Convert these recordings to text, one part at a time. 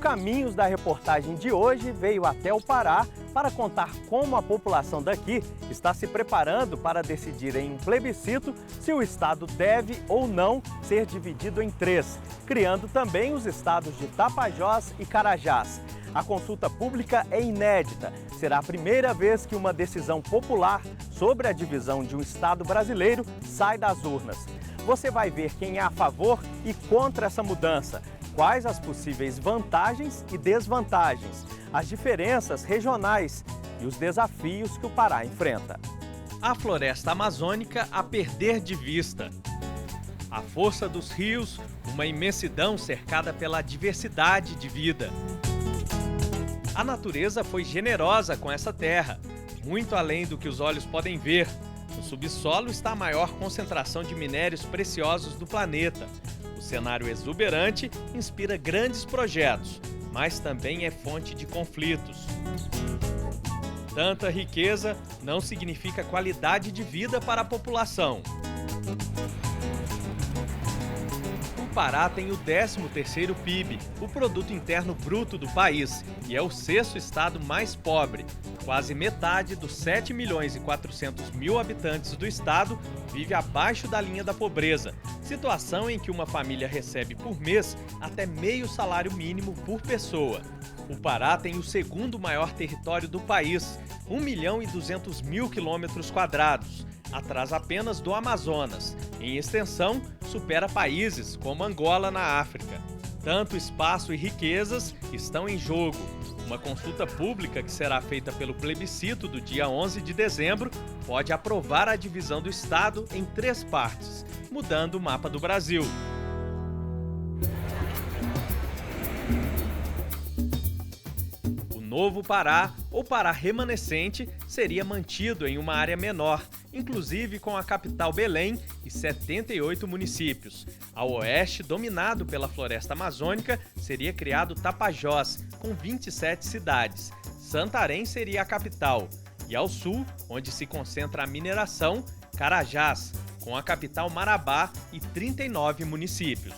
Caminhos da reportagem de hoje veio até o Pará para contar como a população daqui está se preparando para decidir em um plebiscito se o estado deve ou não ser dividido em 3, criando também os estados de Tapajós e Carajás. A consulta pública é inédita. Será a primeira vez que uma decisão popular sobre a divisão de um estado brasileiro sai das urnas. Você vai ver quem é a favor e contra essa mudança, quais as possíveis vantagens e desvantagens, as diferenças regionais e os desafios que o Pará enfrenta. A floresta amazônica a perder de vista. A força dos rios, uma imensidão cercada pela diversidade de vida. A natureza foi generosa com essa terra, muito além do que os olhos podem ver. No subsolo está a maior concentração de minérios preciosos do planeta. O cenário exuberante inspira grandes projetos, mas também é fonte de conflitos. Tanta riqueza não significa qualidade de vida para a população. O Pará tem o 13º PIB, o Produto Interno Bruto do país, e é o 6º estado mais pobre. Quase metade dos 7.400.000 habitantes do estado vive abaixo da linha da pobreza, situação em que uma família recebe por mês até meio salário mínimo por pessoa. O Pará tem o 2º maior território do país, 1.200.000 quilômetros quadrados, atrás apenas do Amazonas. Em extensão, supera países como Angola na África. Tanto espaço e riquezas estão em jogo. Uma consulta pública que será feita pelo plebiscito do dia 11 de dezembro pode aprovar a divisão do estado em 3 partes, mudando o mapa do Brasil. O novo Pará, ou Pará remanescente, seria mantido em uma área menor, inclusive com a capital Belém e 78 municípios. Ao oeste, dominado pela floresta amazônica, seria criado Tapajós, com 27 cidades. Santarém seria a capital. E ao sul, onde se concentra a mineração, Carajás, com a capital Marabá e 39 municípios.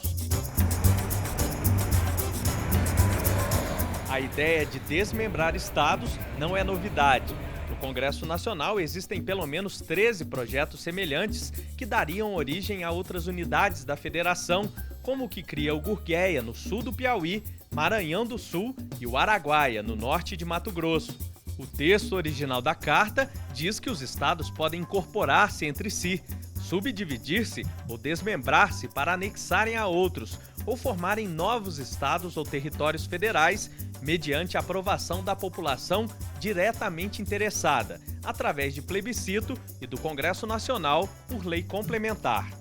A ideia de desmembrar estados não é novidade. No Congresso Nacional existem pelo menos 13 projetos semelhantes que dariam origem a outras unidades da federação, como o que cria o Gurgueia, no sul do Piauí, Maranhão do Sul e o Araguaia, no norte de Mato Grosso. O texto original da carta diz que os estados podem incorporar-se entre si, subdividir-se ou desmembrar-se para anexarem a outros, ou formarem novos estados ou territórios federais mediante a aprovação da população diretamente interessada, através de plebiscito e do Congresso Nacional por lei complementar.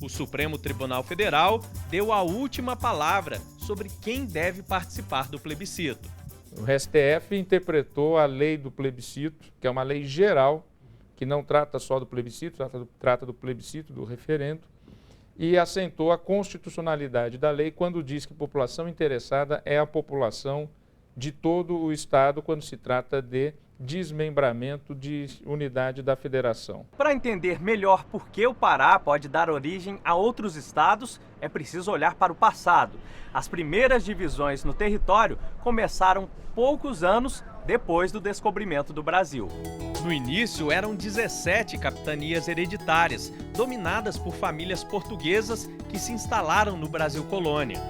O Supremo Tribunal Federal deu a última palavra sobre quem deve participar do plebiscito. O STF interpretou a lei do plebiscito, que é uma lei geral, que não trata só do plebiscito, trata do plebiscito, do referendo, e assentou a constitucionalidade da lei quando diz que a população interessada é a população de todo o estado quando se trata de desmembramento de unidade da federação. Para entender melhor por que o Pará pode dar origem a outros estados, é preciso olhar para o passado. As primeiras divisões no território começaram poucos anos depois do descobrimento do Brasil. No início, eram 17 capitanias hereditárias, dominadas por famílias portuguesas que se instalaram no Brasil colônia.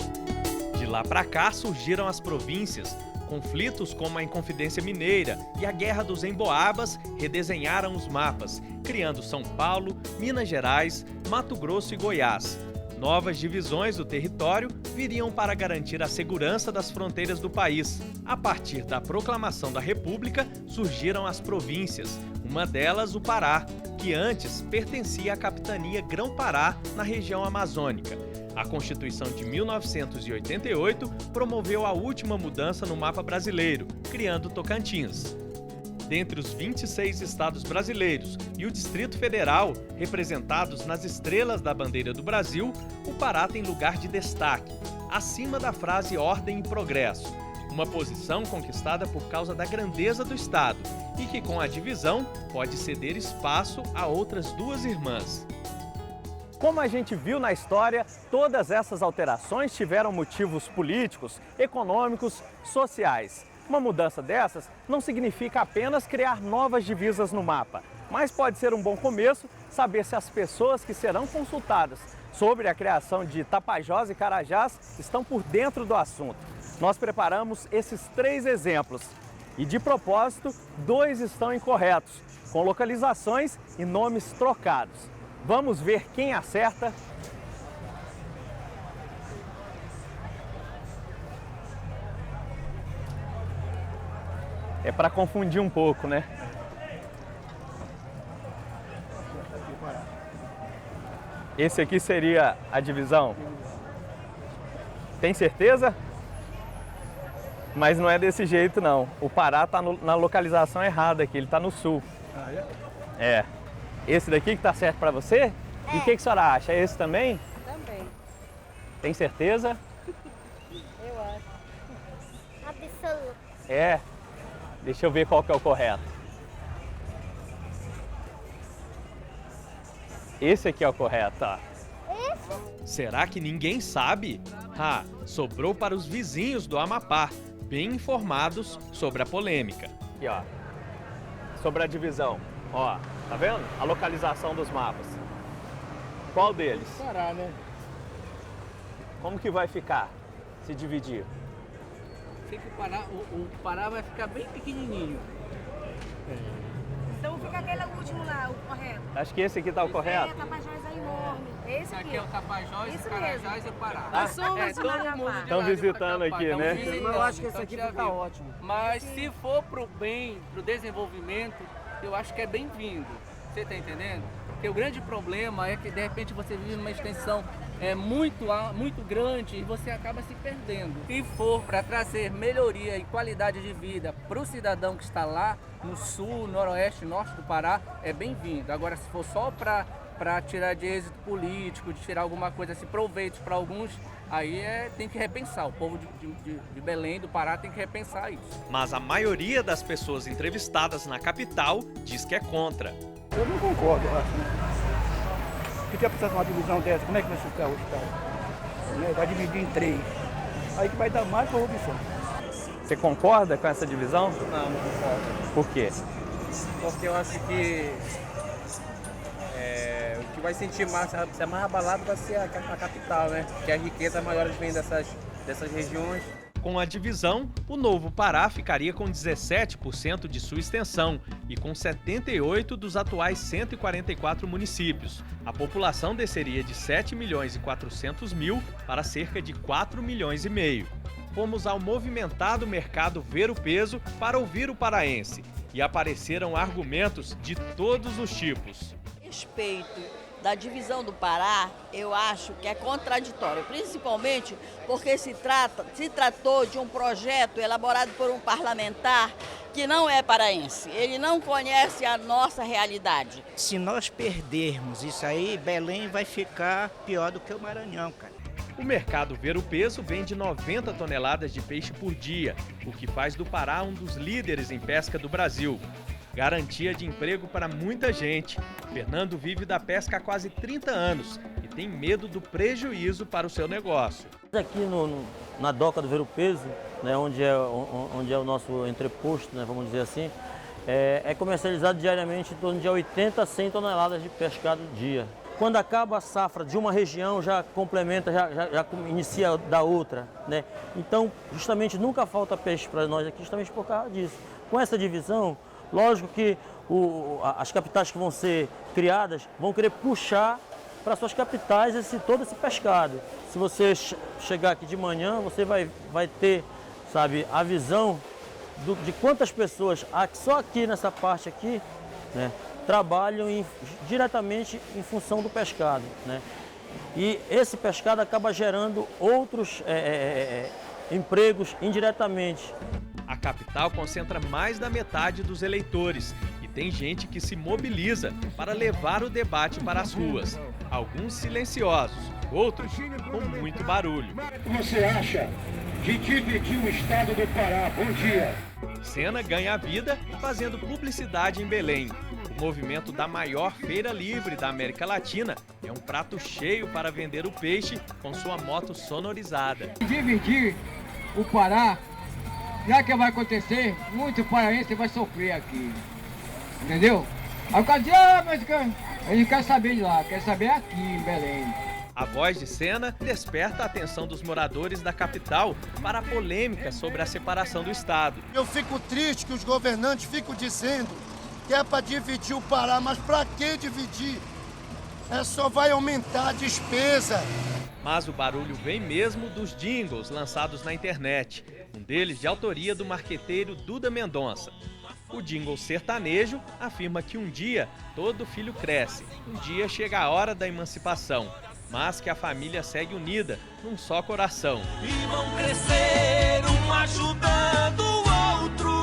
De lá para cá surgiram as províncias. Conflitos como a Inconfidência Mineira e a Guerra dos Emboabas redesenharam os mapas, criando São Paulo, Minas Gerais, Mato Grosso e Goiás. Novas divisões do território viriam para garantir a segurança das fronteiras do país. A partir da proclamação da República, surgiram as províncias, uma delas o Pará, que antes pertencia à capitania Grão-Pará, na região amazônica. A Constituição de 1988 promoveu a última mudança no mapa brasileiro, criando Tocantins. Dentre os 26 estados brasileiros e o Distrito Federal, representados nas estrelas da bandeira do Brasil, o Pará tem lugar de destaque, acima da frase ordem e progresso, uma posição conquistada por causa da grandeza do estado e que, com a divisão, pode ceder espaço a outras 2 irmãs. Como a gente viu na história, todas essas alterações tiveram motivos políticos, econômicos, sociais. Uma mudança dessas não significa apenas criar novas divisas no mapa, mas pode ser um bom começo saber se as pessoas que serão consultadas sobre a criação de Tapajós e Carajás estão por dentro do assunto. Nós preparamos esses 3 exemplos e, de propósito, 2 estão incorretos, com localizações e nomes trocados. Vamos ver quem acerta. É para confundir um pouco, né? Esse aqui seria a divisão? Tem certeza? Mas não é desse jeito, não. O Pará está na localização errada aqui, ele está no sul. Ah, é? É. Esse daqui que tá certo para você? E o que a senhora acha? É esse também? Também, Tem certeza? eu acho. Absoluto. É. Deixa eu ver qual que é o correto. Esse aqui é o correto, ó. Será que ninguém sabe? Sobrou para os vizinhos do Amapá, bem informados sobre a polêmica. Aqui, ó. Sobre a divisão. Ó, tá vendo? A localização dos mapas. Qual deles? Pará, né? Como que vai ficar se dividir? Sei que o Pará vai ficar bem pequenininho. Então fica aquele último lá, o correto. Acho que esse aqui tá o correto. É, Tapajós é enorme. É esse aqui. Aqui é o Tapajós, Isso o Carajás e o Pará. Nós somos de todo Marabá. mundo de Tão lá de visitando Macapá, aqui, tão né? visitando, Eu acho que esse então aqui já fica viu. ótimo. Mas se for pro bem, pro desenvolvimento, eu acho que é bem-vindo. Você tá entendendo? Porque o grande problema é que de repente você vive numa extensão muito grande e você acaba se perdendo. Se for para trazer melhoria e qualidade de vida para o cidadão que está lá no sul, noroeste, norte do Pará, é bem-vindo. Agora, se for só para tirar de êxito político, de tirar alguma coisa, esse proveito para alguns, aí tem que repensar. O povo de Belém, do Pará, tem que repensar isso. Mas a maioria das pessoas entrevistadas na capital diz que é contra. Eu não concordo, eu acho, né? Se quer precisar de uma divisão dessa, como é que vai ficar o estado? Né? Vai dividir em 3. Aí que vai dar mais corrupção. Você concorda com essa divisão? Não, não concordo. Por quê? Porque eu acho que o que vai sentir mais, ser mais abalado vai ser a capital, né? Que a riqueza maior vem dessas regiões. Com a divisão, o Novo Pará ficaria com 17% de sua extensão e com 78 dos atuais 144 municípios. A população desceria de 7 milhões e 400 mil para cerca de 4 milhões e meio. Fomos ao movimentado mercado Ver o Peso para ouvir o paraense e apareceram argumentos de todos os tipos. Respeito da divisão do Pará, eu acho que é contraditório, principalmente porque se tratou de um projeto elaborado por um parlamentar que não é paraense. Ele não conhece a nossa realidade. Se nós perdermos isso aí, Belém vai ficar pior do que o Maranhão, cara. O mercado Ver o Peso vende 90 toneladas de peixe por dia, o que faz do Pará um dos líderes em pesca do Brasil. Garantia de emprego para muita gente. Fernando vive da pesca há quase 30 anos e tem medo do prejuízo para o seu negócio. Aqui na doca do Ver o Peso, né, onde é o nosso entreposto, né, vamos dizer assim, é comercializado diariamente em torno de 80 a 100 toneladas de pescado dia. Quando acaba a safra de uma região, já complementa, já inicia da outra, né? Então, justamente, nunca falta peixe para nós aqui, justamente por causa disso. Com essa divisão, lógico que as capitais que vão ser criadas vão querer puxar para suas capitais todo esse pescado. Se você chegar aqui de manhã, você vai ter, sabe, a visão de quantas pessoas só aqui nessa parte aqui, né, trabalham diretamente em função do pescado, né? E esse pescado acaba gerando outros empregos indiretamente. A capital concentra mais da metade dos eleitores e tem gente que se mobiliza para levar o debate para as ruas. Alguns silenciosos, outros com muito barulho. O que você acha de dividir o estado do Pará? Bom dia. Sena ganha a vida fazendo publicidade em Belém. O movimento da maior feira livre da América Latina é um prato cheio para vender o peixe com sua moto sonorizada. Dividir o Pará, já que vai acontecer, muito paraense vai sofrer aqui, entendeu? Aí o cara diz, mas a gente quer saber de lá, quer saber aqui em Belém. A voz de cena desperta a atenção dos moradores da capital para a polêmica sobre a separação do estado. Eu fico triste que os governantes ficam dizendo que é para dividir o Pará, mas para que dividir? Só vai aumentar a despesa. Mas o barulho vem mesmo dos jingles lançados na internet, um deles de autoria do marqueteiro Duda Mendonça. O jingle sertanejo afirma que um dia todo filho cresce, um dia chega a hora da emancipação, mas que a família segue unida num só coração. E vão crescer um ajudando o outro,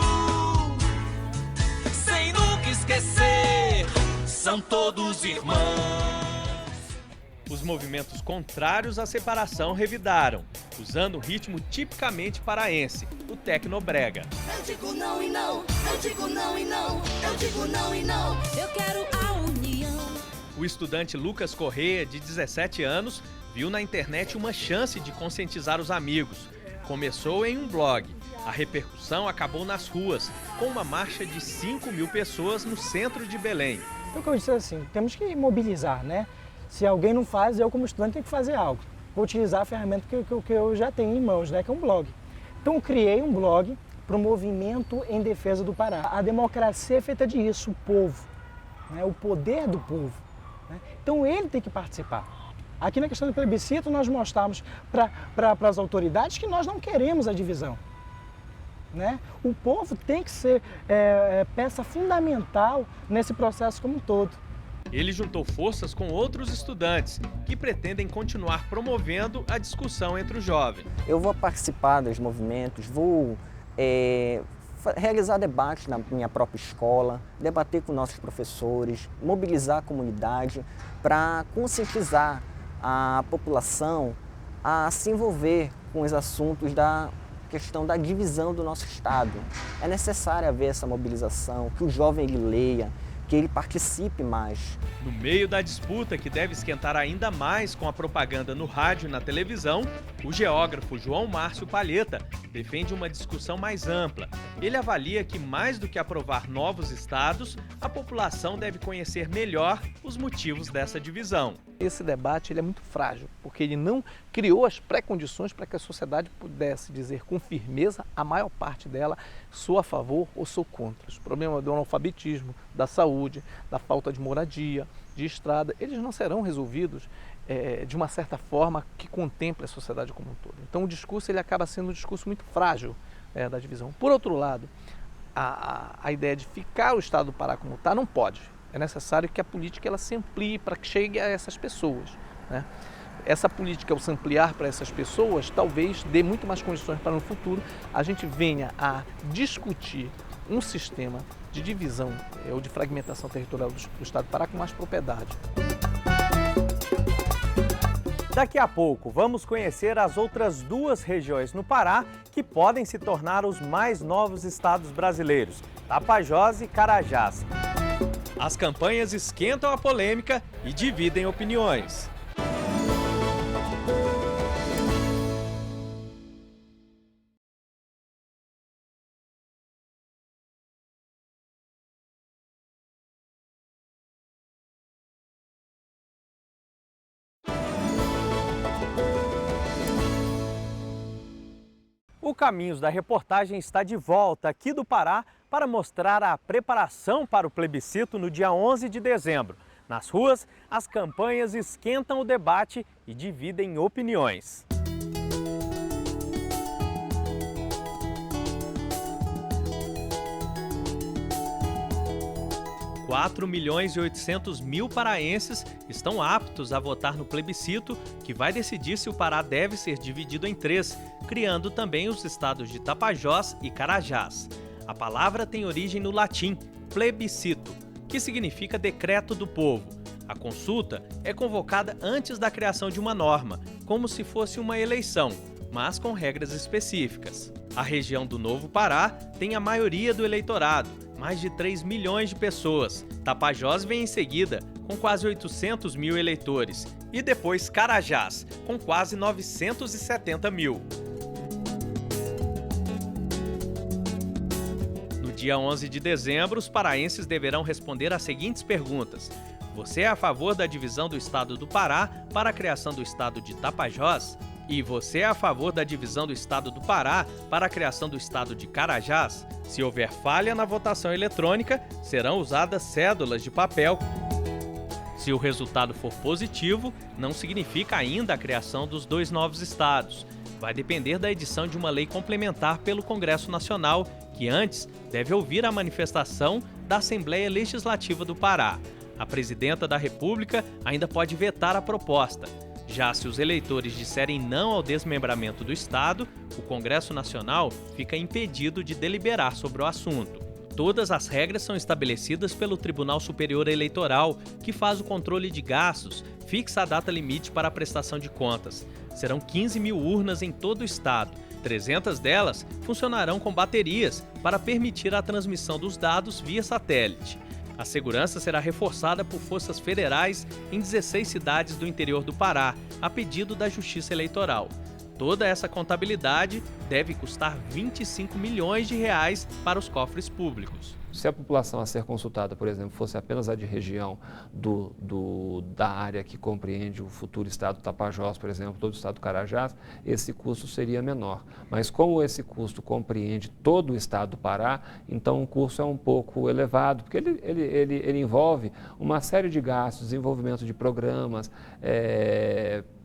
sem nunca esquecer, são todos irmãos. Os movimentos contrários à separação revidaram, usando o ritmo tipicamente paraense, o tecnobrega. Eu digo não e não, eu digo não e não, eu digo não e não, eu quero a união. O estudante Lucas Correia, de 17 anos, viu na internet uma chance de conscientizar os amigos. Começou em um blog. A repercussão acabou nas ruas, com uma marcha de 5.000 pessoas no centro de Belém. O que eu disse assim, temos que mobilizar, né? Se alguém não faz, eu como estudante tenho que fazer algo. Vou utilizar a ferramenta que eu já tenho em mãos, né? Que é um blog. Então eu criei um blog para o movimento em defesa do Pará. A democracia é feita disso, o povo, né? O poder do povo. Né? Então ele tem que participar. Aqui na questão do plebiscito nós mostramos para as autoridades que nós não queremos a divisão. Né? O povo tem que ser peça fundamental nesse processo como um todo. Ele juntou forças com outros estudantes que pretendem continuar promovendo a discussão entre os jovens. Eu vou participar dos movimentos, vou realizar debates na minha própria escola, debater com nossos professores, mobilizar a comunidade para conscientizar a população a se envolver com os assuntos da questão da divisão do nosso estado. É necessário haver essa mobilização, que o jovem ele leia, que ele participe mais. No meio da disputa, que deve esquentar ainda mais com a propaganda no rádio e na televisão, o geógrafo João Márcio Palheta defende uma discussão mais ampla. Ele avalia que, mais do que aprovar novos estados, a população deve conhecer melhor os motivos dessa divisão. Esse debate ele é muito frágil, porque ele não criou as pré-condições para que a sociedade pudesse dizer com firmeza, a maior parte dela, sou a favor ou sou contra. Os problemas do analfabetismo, da saúde, da falta de moradia, de estrada, eles não serão resolvidos de uma certa forma que contemple a sociedade como um todo. Então o discurso ele acaba sendo um discurso muito frágil da divisão. Por outro lado, a ideia de ficar o estado do Pará como está não pode. É necessário que a política ela se amplie para que chegue a essas pessoas. Né? Essa política, ao se ampliar para essas pessoas, talvez dê muito mais condições para no futuro a gente venha a discutir um sistema de divisão ou de fragmentação territorial do estado do Pará com mais propriedade. Daqui a pouco, vamos conhecer as outras duas regiões no Pará que podem se tornar os mais novos estados brasileiros, Tapajós e Carajás. As campanhas esquentam a polêmica e dividem opiniões. O Caminhos da Reportagem está de volta aqui do Pará para mostrar a preparação para o plebiscito no dia 11 de dezembro. Nas ruas, as campanhas esquentam o debate e dividem opiniões. 4.800.000 paraenses estão aptos a votar no plebiscito, que vai decidir se o Pará deve ser dividido em 3, criando também os estados de Tapajós e Carajás. A palavra tem origem no latim, plebiscito, que significa decreto do povo. A consulta é convocada antes da criação de uma norma, como se fosse uma eleição, mas com regras específicas. A região do Novo Pará tem a maioria do eleitorado, mais de 3 milhões de pessoas. Tapajós vem em seguida, com quase 800 mil eleitores. E depois Carajás, com quase 970 mil. No dia 11 de dezembro, os paraenses deverão responder às seguintes perguntas. Você é a favor da divisão do estado do Pará para a criação do estado de Tapajós? E você é a favor da divisão do estado do Pará para a criação do estado de Carajás? Se houver falha na votação eletrônica, serão usadas cédulas de papel. Se o resultado for positivo, não significa ainda a criação dos 2 novos estados. Vai depender da edição de uma lei complementar pelo Congresso Nacional, que antes deve ouvir a manifestação da Assembleia Legislativa do Pará. A presidenta da República ainda pode vetar a proposta. Já se os eleitores disserem não ao desmembramento do Estado, o Congresso Nacional fica impedido de deliberar sobre o assunto. Todas as regras são estabelecidas pelo Tribunal Superior Eleitoral, que faz o controle de gastos, fixa a data limite para a prestação de contas. Serão 15 mil urnas em todo o estado. 300 delas funcionarão com baterias para permitir a transmissão dos dados via satélite. A segurança será reforçada por forças federais em 16 cidades do interior do Pará, a pedido da Justiça Eleitoral. Toda essa contabilidade deve custar 25 milhões de reais para os cofres públicos. Se a população a ser consultada, por exemplo, fosse apenas a de região da área que compreende o futuro estado do Tapajós, por exemplo, todo o estado do Carajás, esse custo seria menor. Mas como esse custo compreende todo o estado do Pará, então o custo é um pouco elevado, porque ele envolve uma série de gastos, desenvolvimento de programas,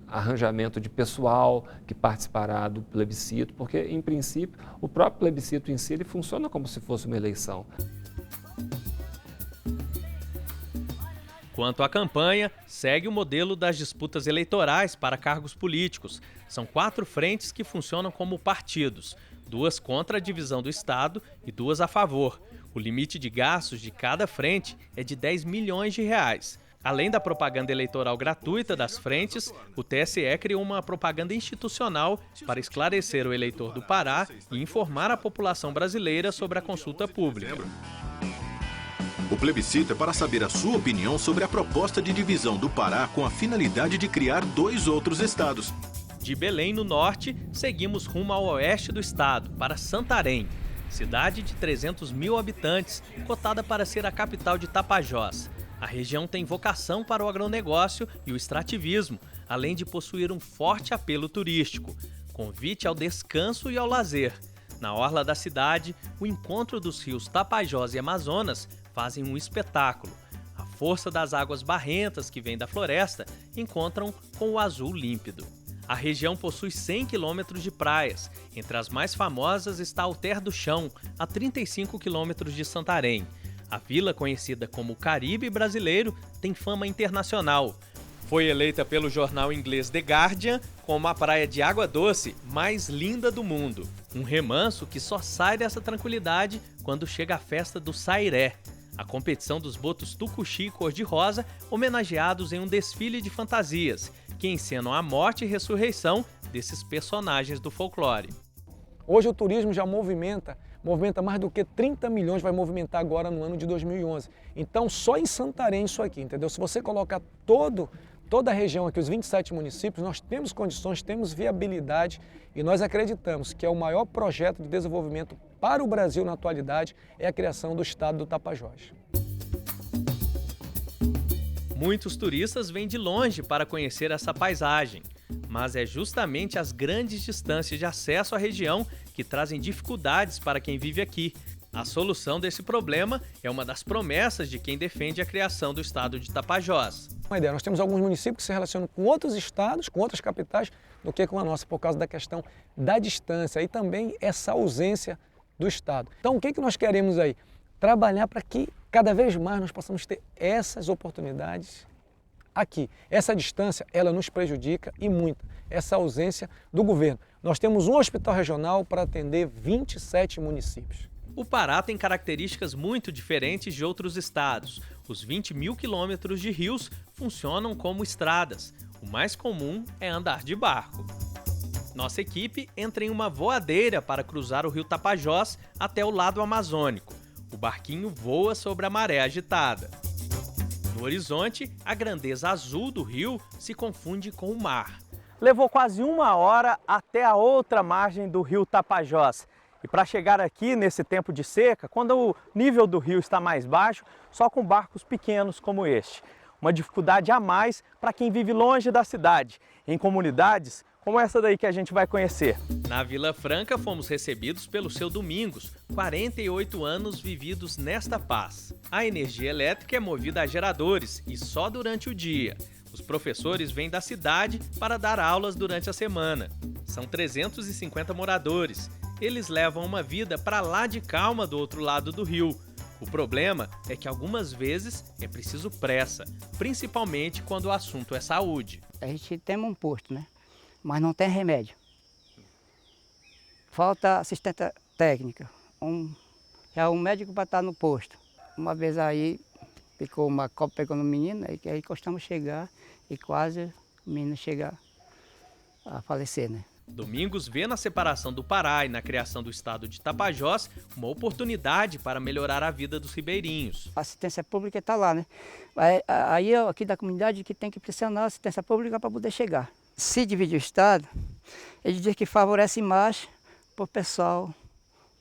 arranjamento de pessoal que participará do plebiscito, porque, em princípio, o próprio plebiscito em si ele funciona como se fosse uma eleição. Quanto à campanha, segue o modelo das disputas eleitorais para cargos políticos. São 4 frentes que funcionam como partidos, 2 contra a divisão do Estado e 2 a favor. O limite de gastos de cada frente é de 10 milhões de reais. Além da propaganda eleitoral gratuita das frentes, o TSE criou uma propaganda institucional para esclarecer o eleitor do Pará e informar a população brasileira sobre a consulta pública. O plebiscito é para saber a sua opinião sobre a proposta de divisão do Pará com a finalidade de criar 2 outros estados. De Belém, no norte, seguimos rumo ao oeste do estado, para Santarém, cidade de 300 mil habitantes, cotada para ser a capital de Tapajós. A região tem vocação para o agronegócio e o extrativismo, além de possuir um forte apelo turístico. Convite ao descanso e ao lazer. Na orla da cidade, o encontro dos rios Tapajós e Amazonas fazem um espetáculo. A força das águas barrentas que vêm da floresta encontram com o azul límpido. A região possui 100 quilômetros de praias. Entre as mais famosas está Alter do Chão, a 35 quilômetros de Santarém. A vila, conhecida como Caribe brasileiro, tem fama internacional. Foi eleita pelo jornal inglês The Guardian como a praia de água doce mais linda do mundo. Um remanso que só sai dessa tranquilidade quando chega a festa do Sairé, a competição dos botos tucuxi cor-de-rosa, homenageados em um desfile de fantasias, que encenam a morte e ressurreição desses personagens do folclore. Hoje o turismo já movimenta mais do que 30 milhões, vai movimentar agora no ano de 2011. Então, só em Santarém isso aqui, entendeu? Se você colocar toda a região aqui, os 27 municípios, nós temos condições, temos viabilidade e nós acreditamos que é o maior projeto de desenvolvimento para o Brasil na atualidade é a criação do estado do Tapajós. Muitos turistas vêm de longe para conhecer essa paisagem, mas é justamente as grandes distâncias de acesso à região que trazem dificuldades para quem vive aqui. A solução desse problema é uma das promessas de quem defende a criação do estado de Tapajós. Uma ideia, nós temos alguns municípios que se relacionam com outros estados, com outras capitais, do que com a nossa, por causa da questão da distância e também essa ausência do estado. Então, o que nós queremos aí? Trabalhar para que cada vez mais nós possamos ter essas oportunidades aqui. Essa distância, ela nos prejudica e muito, essa ausência do governo. Nós temos um hospital regional para atender 27 municípios. O Pará tem características muito diferentes de outros estados. Os 20 mil quilômetros de rios funcionam como estradas. O mais comum é andar de barco. Nossa equipe entra em uma voadeira para cruzar o rio Tapajós até o lado amazônico. O barquinho voa sobre a maré agitada. No horizonte, a grandeza azul do rio se confunde com o mar. Levou quase 1 hora até a outra margem do rio Tapajós. E para chegar aqui nesse tempo de seca, quando o nível do rio está mais baixo, só com barcos pequenos como este. Uma dificuldade a mais para quem vive longe da cidade, em comunidades como essa daí que a gente vai conhecer. Na Vila Franca fomos recebidos pelo seu Domingos, 48 anos vividos nesta paz. A energia elétrica é movida a geradores e só durante o dia. Os professores vêm da cidade para dar aulas durante a semana. São 350 moradores. Eles levam uma vida para lá de calma do outro lado do rio. O problema é que algumas vezes é preciso pressa, principalmente quando o assunto é saúde. A gente tem um posto, né? Mas não tem remédio. Falta assistente técnica, um médico para estar no posto. Uma vez aí, uma copa pegou no menino, aí costamos chegar e quase o menino chegar a falecer, né? Domingos vê na separação do Pará e na criação do estado de Tapajós uma oportunidade para melhorar a vida dos ribeirinhos. A assistência pública está lá, né? Aí eu aqui da comunidade que tem que pressionar a assistência pública para poder chegar. Se dividir o estado, ele diz que favorece mais para o pessoal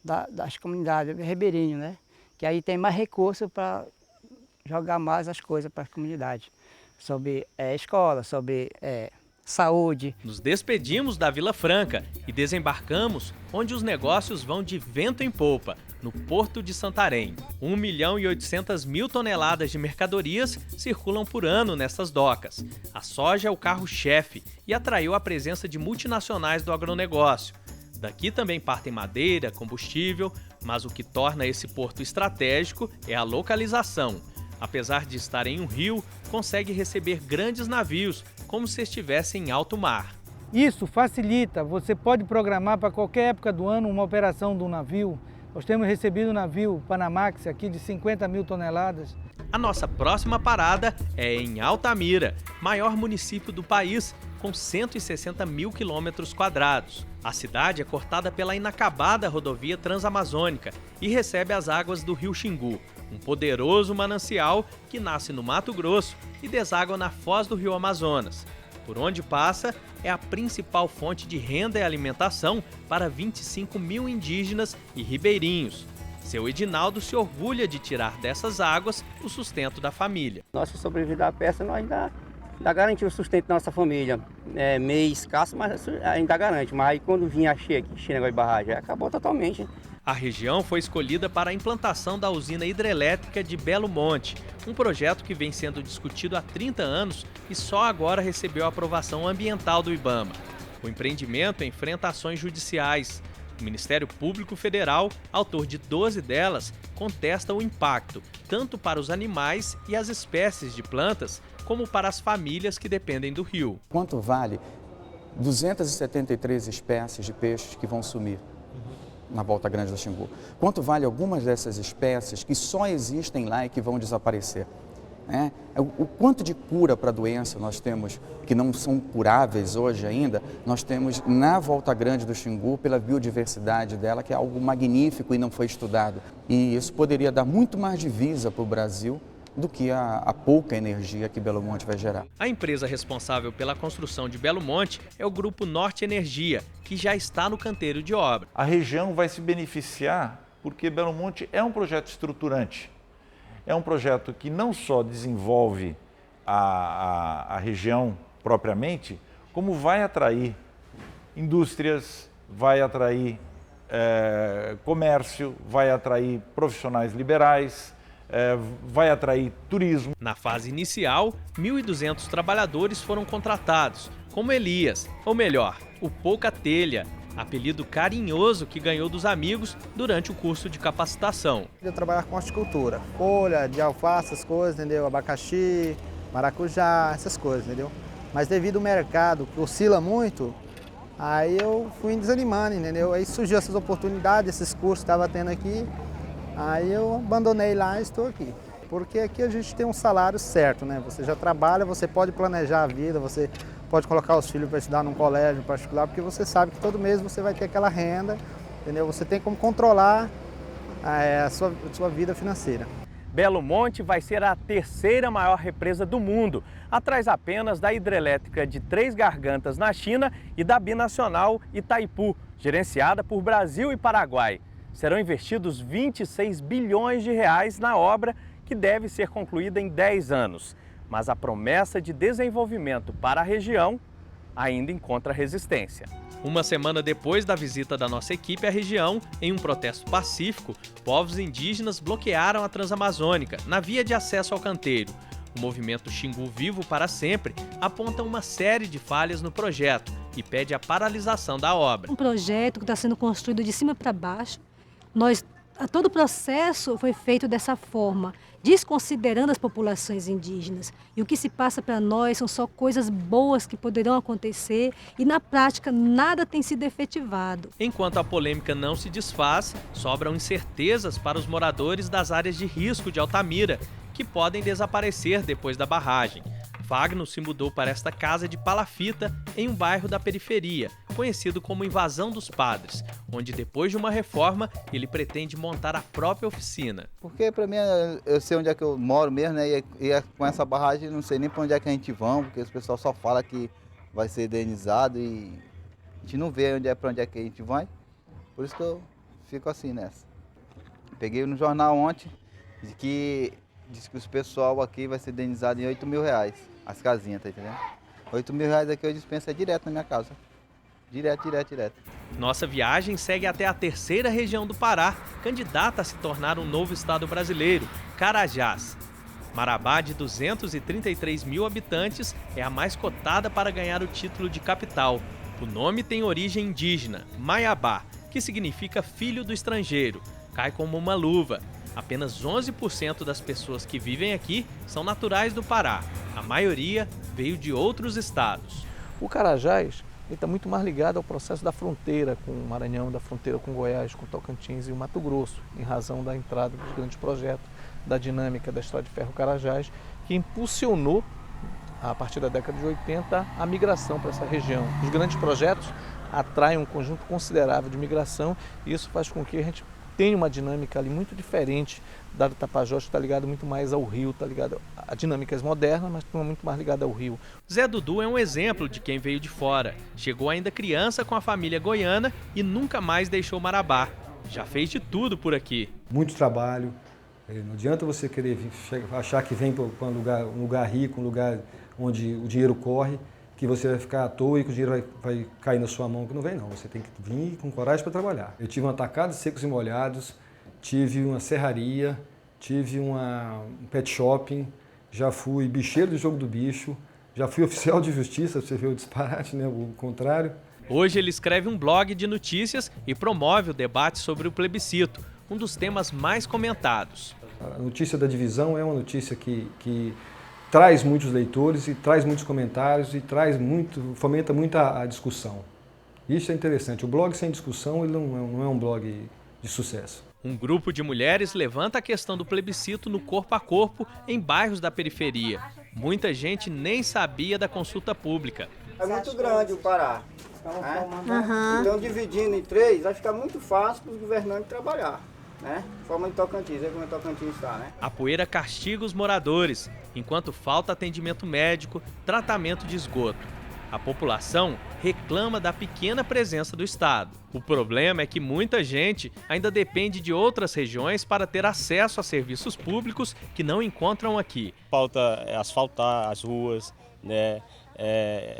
das comunidades, ribeirinho, né? Que aí tem mais recurso para jogar mais as coisas para a comunidade. Sobre escola, sobre saúde. Nos despedimos da Vila Franca e desembarcamos onde os negócios vão de vento em popa, no Porto de Santarém. 1.800.000 toneladas de mercadorias circulam por ano nessas docas. A soja é o carro-chefe e atraiu a presença de multinacionais do agronegócio. Daqui também partem madeira, combustível, mas o que torna esse porto estratégico é a localização. Apesar de estar em um rio, consegue receber grandes navios, como se estivesse em alto mar. Isso facilita, você pode programar para qualquer época do ano uma operação do navio. Nós temos recebido o navio Panamax aqui de 50.000 toneladas. A nossa próxima parada é em Altamira, maior município do país, com 160.000 quilômetros quadrados. A cidade é cortada pela inacabada rodovia transamazônica e recebe as águas do rio Xingu, um poderoso manancial que nasce no Mato Grosso e deságua na foz do rio Amazonas. Por onde passa, é a principal fonte de renda e alimentação para 25.000 indígenas e ribeirinhos. Seu Edinaldo se orgulha de tirar dessas águas o sustento da família. Nossa sobrevivência da pesca, nós ainda garantimos o sustento da nossa família. É meio escasso, mas ainda garante. Mas aí quando vinha cheio negócio de barragem, acabou totalmente. A região foi escolhida para a implantação da usina hidrelétrica de Belo Monte, um projeto que vem sendo discutido há 30 anos e só agora recebeu a aprovação ambiental do IBAMA. O empreendimento enfrenta ações judiciais. O Ministério Público Federal, autor de 12 delas, contesta o impacto, tanto para os animais e as espécies de plantas, como para as famílias que dependem do rio. Quanto vale 273 espécies de peixes que vão sumir na Volta Grande do Xingu? Quanto vale algumas dessas espécies que só existem lá e que vão desaparecer? O quanto de cura para a doença nós temos, que não são curáveis hoje ainda, nós temos na Volta Grande do Xingu, pela biodiversidade dela, que é algo magnífico e não foi estudado. E isso poderia dar muito mais divisa para o Brasil do que a pouca energia que Belo Monte vai gerar. A empresa responsável pela construção de Belo Monte é o Grupo Norte Energia, que já está no canteiro de obra. A região vai se beneficiar porque Belo Monte é um projeto estruturante. É um projeto que não só desenvolve a região propriamente, como vai atrair indústrias, vai atrair comércio, vai atrair profissionais liberais, vai atrair turismo. Na fase inicial, 1.200 trabalhadores foram contratados, como Elias, ou melhor, o Pouca Telha, apelido carinhoso que ganhou dos amigos durante o curso de capacitação. Eu trabalhar com horticultura, folha de alface, essas coisas, entendeu? Abacaxi, maracujá, essas coisas, entendeu? Mas devido ao mercado que oscila muito, aí eu fui desanimando, entendeu? Aí surgiu essas oportunidades, esses cursos que estava tendo aqui, aí eu abandonei lá e estou aqui. Porque aqui a gente tem um salário certo, né? Você já trabalha, você pode planejar a vida, você pode colocar os filhos para estudar num colégio particular, porque você sabe que todo mês você vai ter aquela renda, entendeu? Você tem como controlar a sua vida financeira. Belo Monte vai ser a terceira maior represa do mundo, atrás apenas da hidrelétrica de Três Gargantas na China e da binacional Itaipu, gerenciada por Brasil e Paraguai. Serão investidos 26 bilhões de reais na obra, que deve ser concluída em 10 anos. Mas a promessa de desenvolvimento para a região ainda encontra resistência. Uma semana depois da visita da nossa equipe à região, em um protesto pacífico, povos indígenas bloquearam a Transamazônica, na via de acesso ao canteiro. O movimento Xingu Vivo para Sempre aponta uma série de falhas no projeto e pede a paralisação da obra. Um projeto que está sendo construído de cima para baixo. Todo o processo foi feito dessa forma, desconsiderando as populações indígenas. E o que se passa para nós são só coisas boas que poderão acontecer e, na prática, nada tem sido efetivado. Enquanto a polêmica não se desfaz, sobram incertezas para os moradores das áreas de risco de Altamira, que podem desaparecer depois da barragem. Fagno se mudou para esta casa de palafita em um bairro da periferia, conhecido como Invasão dos Padres, onde depois de uma reforma ele pretende montar a própria oficina. Porque para mim, eu sei onde é que eu moro mesmo, né? E com essa barragem não sei nem para onde é que a gente vai, porque o pessoal só fala que vai ser indenizado e a gente não vê para onde é que a gente vai. Por isso que eu fico assim nessa. Peguei no jornal ontem que diz que o pessoal aqui vai ser indenizado em 8 mil reais. As casinhas, tá entendendo? 8 mil reais aqui eu dispenso direto na minha casa. Direto. Nossa viagem segue até a terceira região do Pará, candidata a se tornar um novo estado brasileiro, Carajás. Marabá, de 233 mil habitantes, é a mais cotada para ganhar o título de capital. O nome tem origem indígena, Maiabá, que significa filho do estrangeiro. Cai como uma luva. Apenas 11% das pessoas que vivem aqui são naturais do Pará. A maioria veio de outros estados. O Carajás está muito mais ligado ao processo da fronteira com o Maranhão, da fronteira com Goiás, com Tocantins e o Mato Grosso, em razão da entrada dos grandes projetos, da dinâmica da Estrada de Ferro Carajás, que impulsionou, a partir da década de 80, a migração para essa região. Os grandes projetos atraem um conjunto considerável de migração e isso faz com que a gente tem uma dinâmica ali muito diferente da do Tapajós, que está ligado muito mais ao rio, está ligado a dinâmicas modernas, mas muito mais ligada ao rio. Zé Dudu é um exemplo de quem veio de fora. Chegou ainda criança com a família goiana e nunca mais deixou Marabá. Já fez de tudo por aqui. Muito trabalho. Não adianta você querer achar que vem para um lugar rico, um lugar onde o dinheiro corre, que você vai ficar à toa e que o dinheiro vai cair na sua mão, que não vem não. Você tem que vir com coragem para trabalhar. Eu tive um atacado de secos e molhados, tive uma serraria, tive um pet shopping, já fui bicheiro do Jogo do Bicho, já fui oficial de justiça, você vê o disparate, né? O contrário. Hoje ele escreve um blog de notícias e promove o debate sobre o plebiscito, um dos temas mais comentados. A notícia da divisão é uma notícia que traz muitos leitores e traz muitos comentários e fomenta muito a discussão. Isso é interessante. O blog sem discussão ele não é um blog de sucesso. Um grupo de mulheres levanta a questão do plebiscito no corpo a corpo em bairros da periferia. Muita gente nem sabia da consulta pública. É muito grande o Pará. Então, dividindo em 3, vai ficar muito fácil para os governantes trabalhar. Forma de Tocantins, é como Tocantins está, né? A poeira castiga os moradores, enquanto falta atendimento médico, tratamento de esgoto. A população reclama da pequena presença do Estado. O problema é que muita gente ainda depende de outras regiões para ter acesso a serviços públicos que não encontram aqui. Falta asfaltar as ruas, né?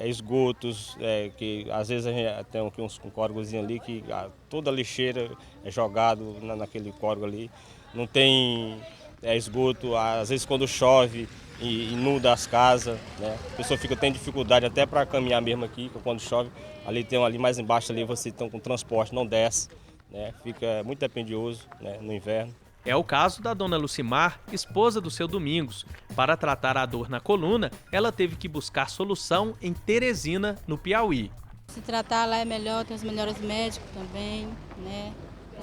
Esgotos, que às vezes a gente tem uns córregozinho ali que toda a lixeira é jogado naquele córrego ali. Não tem esgoto, às vezes quando chove inunda as casas, né? A pessoa tem dificuldade até para caminhar mesmo aqui, quando chove. Ali mais embaixo ali você está com transporte, não desce, né? Fica muito dependioso, né, no inverno. É o caso da dona Lucimar, esposa do seu Domingos. Para tratar a dor na coluna, ela teve que buscar solução em Teresina, no Piauí. Se tratar lá é melhor, tem os melhores médicos também, né?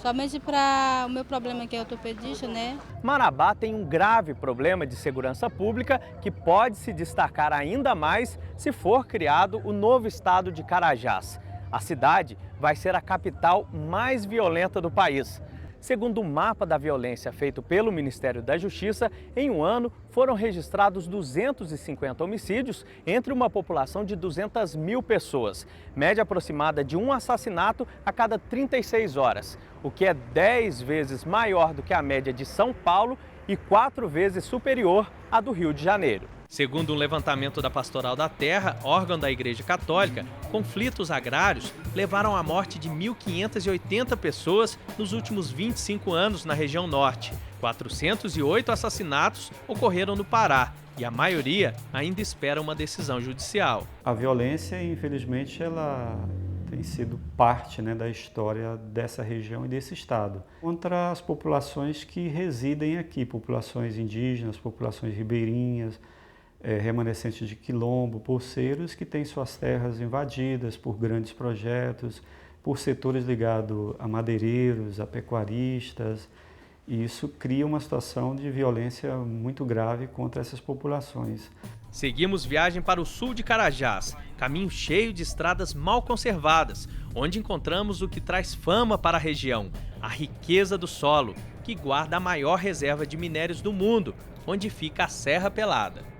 Somente para o meu problema que é ortopedista, né? Marabá tem um grave problema de segurança pública que pode se destacar ainda mais se for criado o novo estado de Carajás. A cidade vai ser a capital mais violenta do país. Segundo o mapa da violência feito pelo Ministério da Justiça, em um ano foram registrados 250 homicídios entre uma população de 200 mil pessoas. Média aproximada de um assassinato a cada 36 horas, o que é 10 vezes maior do que a média de São Paulo e 4 vezes superior à do Rio de Janeiro. Segundo um levantamento da Pastoral da Terra, órgão da Igreja Católica, conflitos agrários levaram à morte de 1.580 pessoas nos últimos 25 anos na região norte. 408 assassinatos ocorreram no Pará e a maioria ainda espera uma decisão judicial. A violência, infelizmente, ela tem sido parte, da história dessa região e desse estado. Contra as populações que residem aqui, populações indígenas, populações ribeirinhas, remanescentes de quilombo, poceiros que têm suas terras invadidas por grandes projetos, por setores ligados a madeireiros, a pecuaristas, e isso cria uma situação de violência muito grave contra essas populações. Seguimos viagem para o sul de Carajás, caminho cheio de estradas mal conservadas, onde encontramos o que traz fama para a região, a riqueza do solo, que guarda a maior reserva de minérios do mundo, onde fica a Serra Pelada.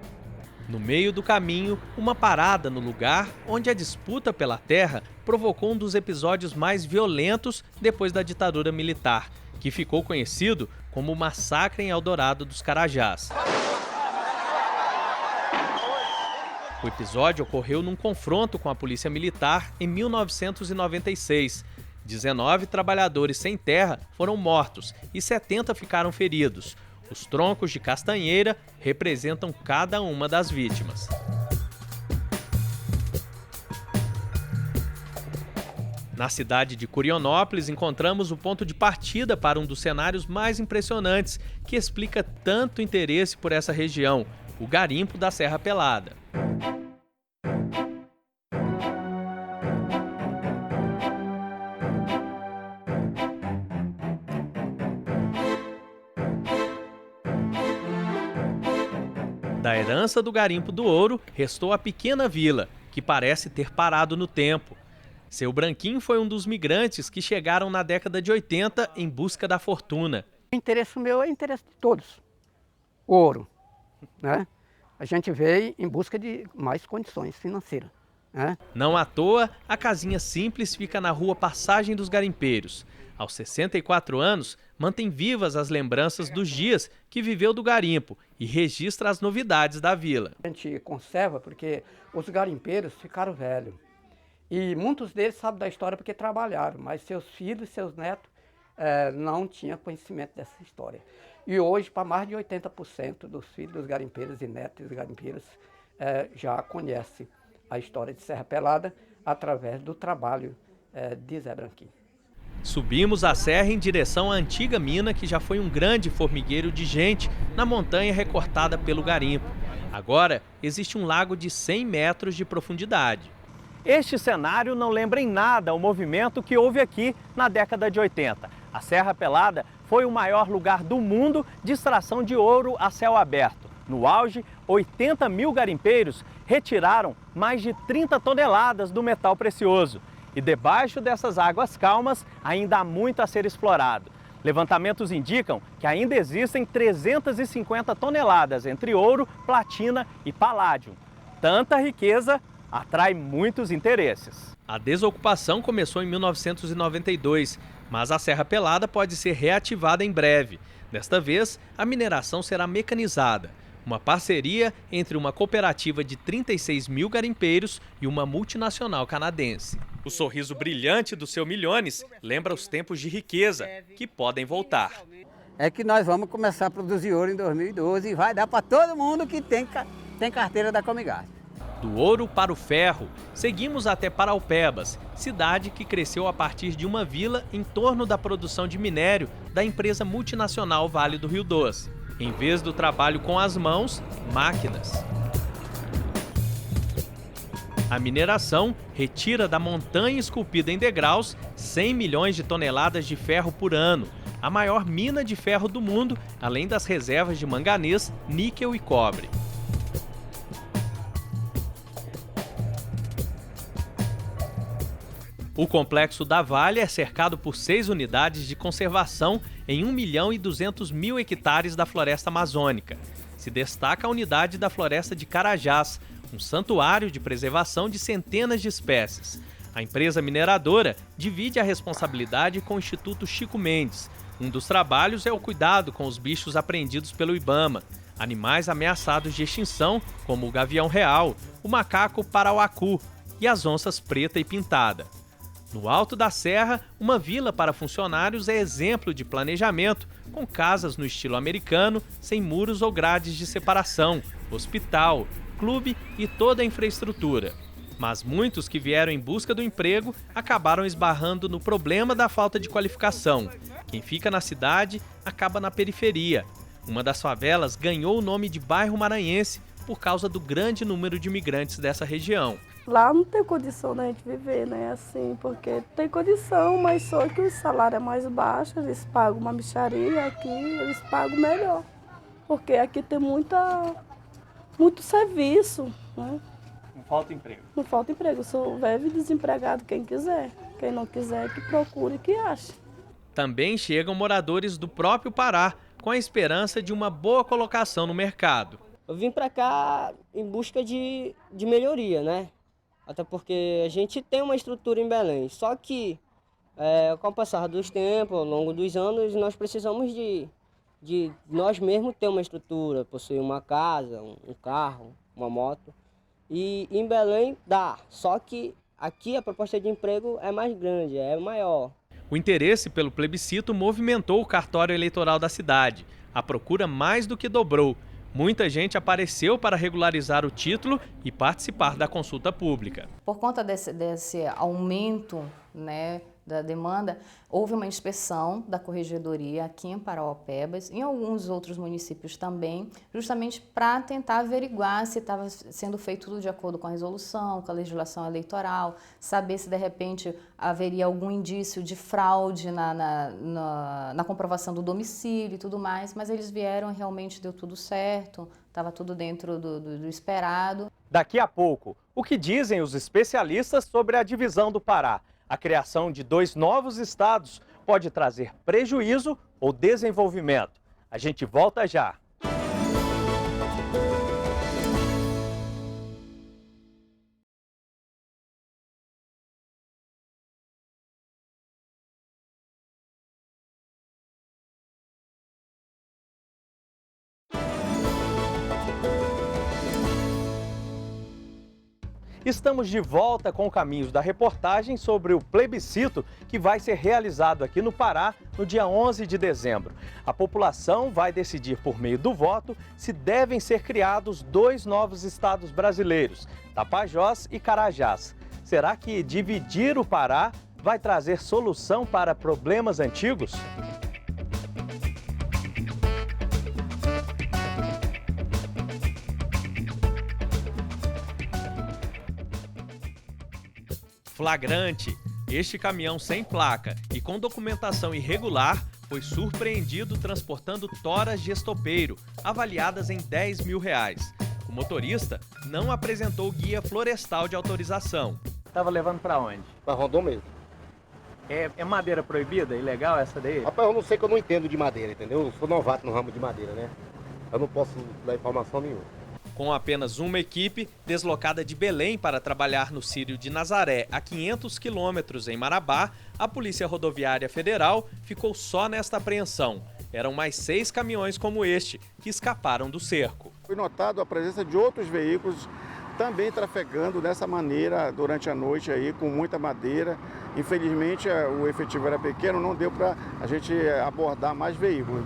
No meio do caminho, uma parada no lugar onde a disputa pela terra provocou um dos episódios mais violentos depois da ditadura militar, que ficou conhecido como o Massacre em Eldorado dos Carajás. O episódio ocorreu num confronto com a polícia militar em 1996. 19 trabalhadores sem terra foram mortos e 70 ficaram feridos. Os troncos de castanheira representam cada uma das vítimas. Na cidade de Curionópolis, encontramos o ponto de partida para um dos cenários mais impressionantes que explica tanto interesse por essa região, o garimpo da Serra Pelada. Da herança do garimpo do ouro, restou a pequena vila, que parece ter parado no tempo. Seu Branquinho foi um dos migrantes que chegaram na década de 80 em busca da fortuna. O interesse meu é o interesse de todos. O ouro, A gente veio em busca de mais condições financeiras, Não à toa, a casinha simples fica na rua Passagem dos Garimpeiros. Aos 64 anos, mantém vivas as lembranças dos dias que viveu do garimpo e registra as novidades da vila. A gente conserva porque os garimpeiros ficaram velhos. E muitos deles sabem da história porque trabalharam, mas seus filhos e seus netos não tinham conhecimento dessa história. E hoje, para mais de 80% dos filhos dos garimpeiros e netos dos garimpeiros já conhecem a história de Serra Pelada através do trabalho de Zé Branquinho. Subimos a serra em direção à antiga mina que já foi um grande formigueiro de gente na montanha recortada pelo garimpo. Agora existe um lago de 100 metros de profundidade. Este cenário não lembra em nada o movimento que houve aqui na década de 80. A Serra Pelada foi o maior lugar do mundo de extração de ouro a céu aberto. No auge, 80 mil garimpeiros retiraram mais de 30 toneladas do metal precioso. E debaixo dessas águas calmas ainda há muito a ser explorado. Levantamentos indicam que ainda existem 350 toneladas entre ouro, platina e paládio. Tanta riqueza atrai muitos interesses. A desocupação começou em 1992, mas a Serra Pelada pode ser reativada em breve. Desta vez, a mineração será mecanizada. Uma parceria entre uma cooperativa de 36 mil garimpeiros e uma multinacional canadense. O sorriso brilhante do seu Milhones lembra os tempos de riqueza, que podem voltar. É que nós vamos começar a produzir ouro em 2012 e vai dar para todo mundo que tem carteira da Comigás. Do ouro para o ferro, seguimos até Paraupebas, cidade que cresceu a partir de uma vila em torno da produção de minério da empresa multinacional Vale do Rio Doce. Em vez do trabalho com as mãos, máquinas. A mineração retira da montanha esculpida em degraus 100 milhões de toneladas de ferro por ano, a maior mina de ferro do mundo, além das reservas de manganês, níquel e cobre. O complexo da Vale é cercado por 6 unidades de conservação em 1.200.000 hectares da floresta amazônica. Se destaca a unidade da floresta de Carajás, um santuário de preservação de centenas de espécies. A empresa mineradora divide a responsabilidade com o Instituto Chico Mendes. Um dos trabalhos é o cuidado com os bichos apreendidos pelo IBAMA, animais ameaçados de extinção, como o gavião real, o macaco parauacu e as onças preta e pintada. No alto da serra, uma vila para funcionários é exemplo de planejamento, com casas no estilo americano, sem muros ou grades de separação, hospital, clube e toda a infraestrutura. Mas muitos que vieram em busca do emprego acabaram esbarrando no problema da falta de qualificação. Quem fica na cidade acaba na periferia. Uma das favelas ganhou o nome de bairro maranhense por causa do grande número de imigrantes dessa região. Lá não tem condição da gente viver, né, assim, porque tem condição, mas só que o salário é mais baixo, eles pagam uma mixaria, aqui eles pagam melhor, porque aqui tem muito serviço, né? Não falta emprego? Não falta emprego, sou velho e desempregado, quem quiser, quem não quiser que procure, que ache. Também chegam moradores do próprio Pará, com a esperança de uma boa colocação no mercado. Eu vim para cá em busca de melhoria, né? Até porque a gente tem uma estrutura em Belém, só que com o passar dos tempos, ao longo dos anos, nós precisamos de nós mesmos ter uma estrutura, possuir uma casa, um carro, uma moto. E em Belém dá, só que aqui a proposta de emprego é mais grande, é maior. O interesse pelo plebiscito movimentou o cartório eleitoral da cidade. A procura mais do que dobrou. Muita gente apareceu para regularizar o título e participar da consulta pública. Por conta desse aumento, né, da demanda, houve uma inspeção da corregedoria aqui em Parauapebas, em alguns outros municípios também, justamente para tentar averiguar se estava sendo feito tudo de acordo com a resolução, com a legislação eleitoral, saber se de repente haveria algum indício de fraude na comprovação do domicílio e tudo mais, mas eles vieram e realmente deu tudo certo, estava tudo dentro do esperado. Daqui a pouco, o que dizem os especialistas sobre a divisão do Pará? A criação de 2 novos estados pode trazer prejuízo ou desenvolvimento. A gente volta já. Estamos de volta com Caminhos da reportagem sobre o plebiscito que vai ser realizado aqui no Pará no dia 11 de dezembro. A população vai decidir por meio do voto se devem ser criados 2 novos estados brasileiros, Tapajós e Carajás. Será que dividir o Pará vai trazer solução para problemas antigos? Flagrante! Este caminhão sem placa e com documentação irregular foi surpreendido transportando toras de estopeiro, avaliadas em R$10 mil. O motorista não apresentou guia florestal de autorização. Estava levando para onde? Para Rondon mesmo. É madeira proibida? Ilegal essa daí? Rapaz, eu não sei, que eu não entendo de madeira, entendeu? Eu sou novato no ramo de madeira, né? Eu não posso dar informação nenhuma. Com apenas uma equipe, deslocada de Belém para trabalhar no Círio de Nazaré, a 500 quilômetros em Marabá, a Polícia Rodoviária Federal ficou só nesta apreensão. Eram mais 6 caminhões como este, que escaparam do cerco. Foi notado a presença de outros veículos também trafegando dessa maneira durante a noite aí, com muita madeira. Infelizmente, o efetivo era pequeno, não deu para a gente abordar mais veículos.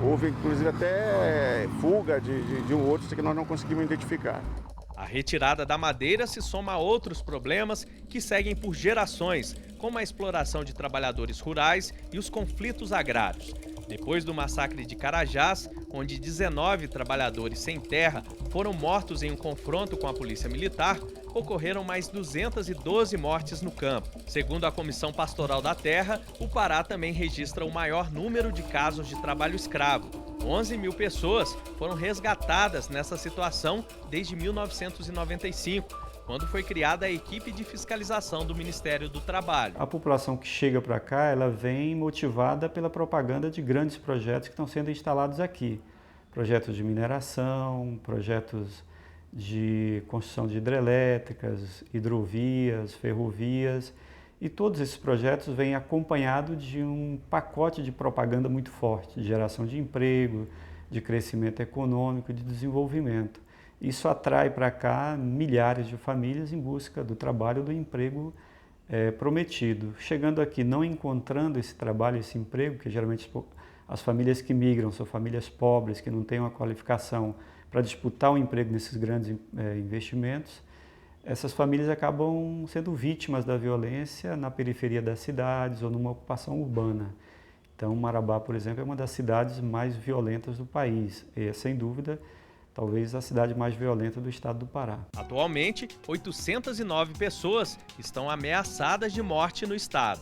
Houve, inclusive, até fuga de um outro que nós não conseguimos identificar. A retirada da madeira se soma a outros problemas que seguem por gerações, como a exploração de trabalhadores rurais e os conflitos agrários. Depois do massacre de Carajás, onde 19 trabalhadores sem terra foram mortos em um confronto com a polícia militar, ocorreram mais 212 mortes no campo. Segundo a Comissão Pastoral da Terra, o Pará também registra o maior número de casos de trabalho escravo. 11 mil pessoas foram resgatadas nessa situação desde 1995, quando foi criada a equipe de fiscalização do Ministério do Trabalho. A população que chega para cá, ela vem motivada pela propaganda de grandes projetos que estão sendo instalados aqui. Projetos de mineração, projetos de construção de hidrelétricas, hidrovias, ferrovias, e todos esses projetos vêm acompanhados de um pacote de propaganda muito forte, de geração de emprego, de crescimento econômico, de desenvolvimento. Isso atrai para cá milhares de famílias em busca do trabalho, do emprego prometido. Chegando aqui, não encontrando esse trabalho, esse emprego, que geralmente as famílias que migram são famílias pobres, que não têm uma qualificação para disputar um emprego nesses grandes investimentos, essas famílias acabam sendo vítimas da violência na periferia das cidades ou numa ocupação urbana. Então, Marabá, por exemplo, é uma das cidades mais violentas do país. E, sem dúvida, talvez a cidade mais violenta do estado do Pará. Atualmente, 809 pessoas estão ameaçadas de morte no estado.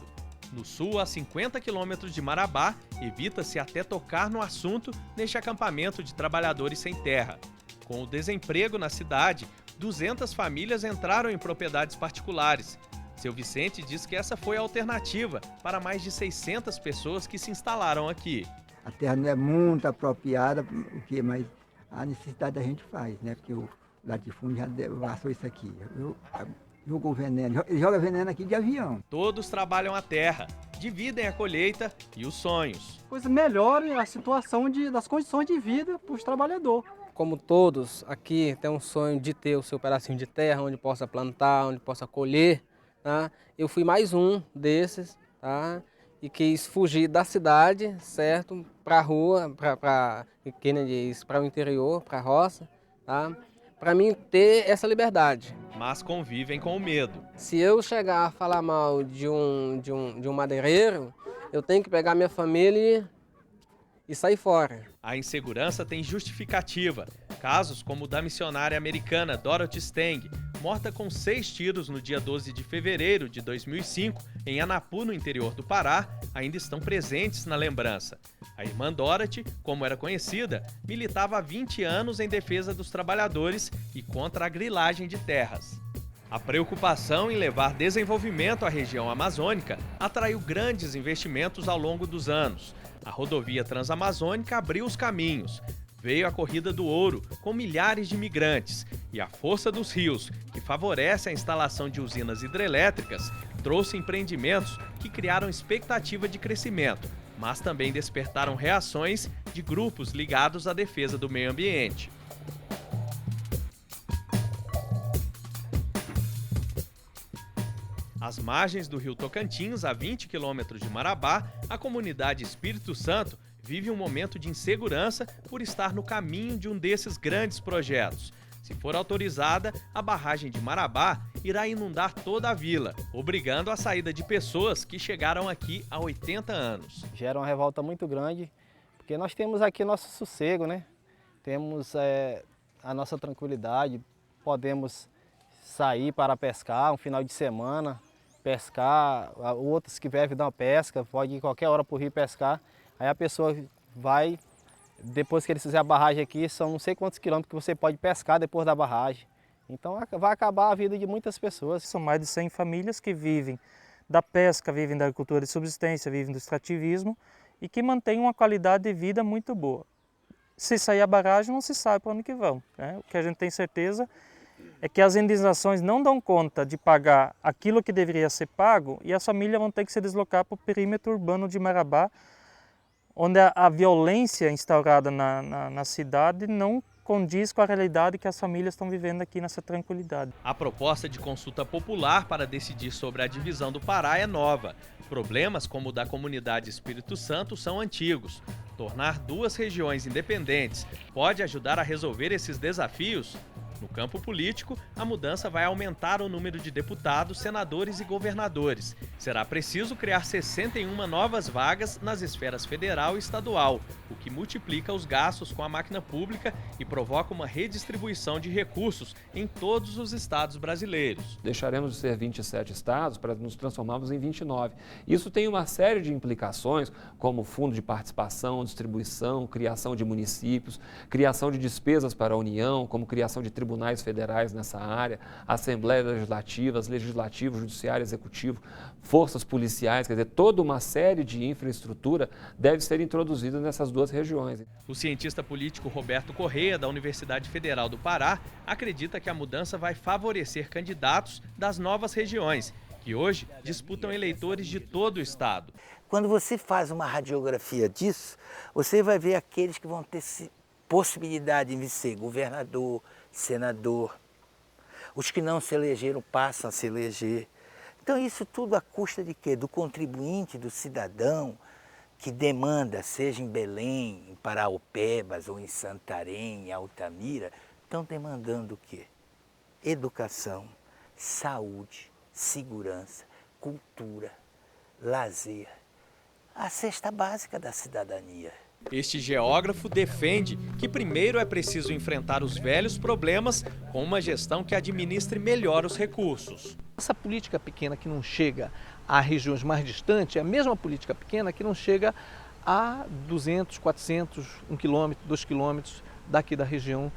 No sul, a 50 quilômetros de Marabá, evita-se até tocar no assunto neste acampamento de trabalhadores sem terra. Com o desemprego na cidade, 200 famílias entraram em propriedades particulares. Seu Vicente diz que essa foi a alternativa para mais de 600 pessoas que se instalaram aqui. A terra não é muito apropriada, mas a necessidade a gente faz, né? Porque o latifúndio já passou isso aqui. Jogou veneno, ele joga veneno aqui de avião. Todos trabalham a terra, dividem a colheita e os sonhos. Pois melhore a situação das condições de vida para os trabalhadores. Como todos aqui tem um sonho de ter o seu pedacinho de terra, onde possa plantar, onde possa colher, tá? Eu fui mais um desses, tá? E quis fugir da cidade, certo? Para a rua, para o interior, para a roça, tá? Para mim ter essa liberdade. Mas convivem com o medo. Se eu chegar a falar mal de um madeireiro, eu tenho que pegar minha família e sair fora. A insegurança tem justificativa. Casos como o da missionária americana Dorothy Stang, morta com 6 tiros no dia 12 de fevereiro de 2005, em Anapu, no interior do Pará, ainda estão presentes na lembrança. A irmã Dorothy, como era conhecida, militava há 20 anos em defesa dos trabalhadores e contra a grilagem de terras. A preocupação em levar desenvolvimento à região amazônica atraiu grandes investimentos ao longo dos anos. A rodovia Transamazônica abriu os caminhos. Veio a Corrida do Ouro, com milhares de migrantes, e a força dos rios, que favorece a instalação de usinas hidrelétricas, trouxe empreendimentos que criaram expectativa de crescimento, mas também despertaram reações de grupos ligados à defesa do meio ambiente. Às margens do rio Tocantins, a 20 quilômetros de Marabá, a comunidade Espírito Santo vive um momento de insegurança por estar no caminho de um desses grandes projetos. Se for autorizada, a barragem de Marabá irá inundar toda a vila, obrigando a saída de pessoas que chegaram aqui há 80 anos. Gera uma revolta muito grande, porque nós temos aqui nosso sossego, né? Temos a nossa tranquilidade, podemos sair para pescar um final de semana, pescar, outros que vivem da pesca, pode ir qualquer hora para o rio pescar. Aí a pessoa vai, depois que eles fizerem a barragem aqui, são não sei quantos quilômetros que você pode pescar depois da barragem. Então vai acabar a vida de muitas pessoas. São mais de 100 famílias que vivem da pesca, vivem da agricultura de subsistência, vivem do extrativismo e que mantêm uma qualidade de vida muito boa. Se sair a barragem, não se sabe para onde que vão, né? O que a gente tem certeza é que as indenizações não dão conta de pagar aquilo que deveria ser pago e as famílias vão ter que se deslocar para o perímetro urbano de Marabá, onde a violência instaurada na cidade não condiz com a realidade que as famílias estão vivendo aqui nessa tranquilidade. A proposta de consulta popular para decidir sobre a divisão do Pará é nova. Problemas como o da comunidade Espírito Santo são antigos. Tornar 2 regiões independentes pode ajudar a resolver esses desafios? No campo político, a mudança vai aumentar o número de deputados, senadores e governadores. Será preciso criar 61 novas vagas nas esferas federal e estadual, o que multiplica os gastos com a máquina pública e provoca uma redistribuição de recursos em todos os estados brasileiros. Deixaremos de ser 27 estados para nos transformarmos em 29. Isso tem uma série de implicações, como fundo de participação, distribuição, criação de municípios, criação de despesas para a União, como criação de tributos tribunais federais nessa área, assembleias legislativas, legislativo, judiciário, executivo, forças policiais, quer dizer, toda uma série de infraestrutura deve ser introduzida nessas duas regiões. O cientista político Roberto Correia, da Universidade Federal do Pará, acredita que a mudança vai favorecer candidatos das novas regiões, que hoje disputam eleitores de todo o estado. Quando você faz uma radiografia disso, você vai ver aqueles que vão ter possibilidade de ser governador, senador. Os que não se elegeram passam a se eleger. Então isso tudo à custa de quê? Do contribuinte, do cidadão que demanda, seja em Belém, em Paraopebas ou em Santarém, em Altamira, estão demandando o quê? Educação, saúde, segurança, cultura, lazer. A cesta básica da cidadania. Este geógrafo defende que primeiro é preciso enfrentar os velhos problemas com uma gestão que administre melhor os recursos. Essa política pequena que não chega a regiões mais distantes é a mesma política pequena que não chega a 200, 400, 1 quilômetro, 2 quilômetros daqui da região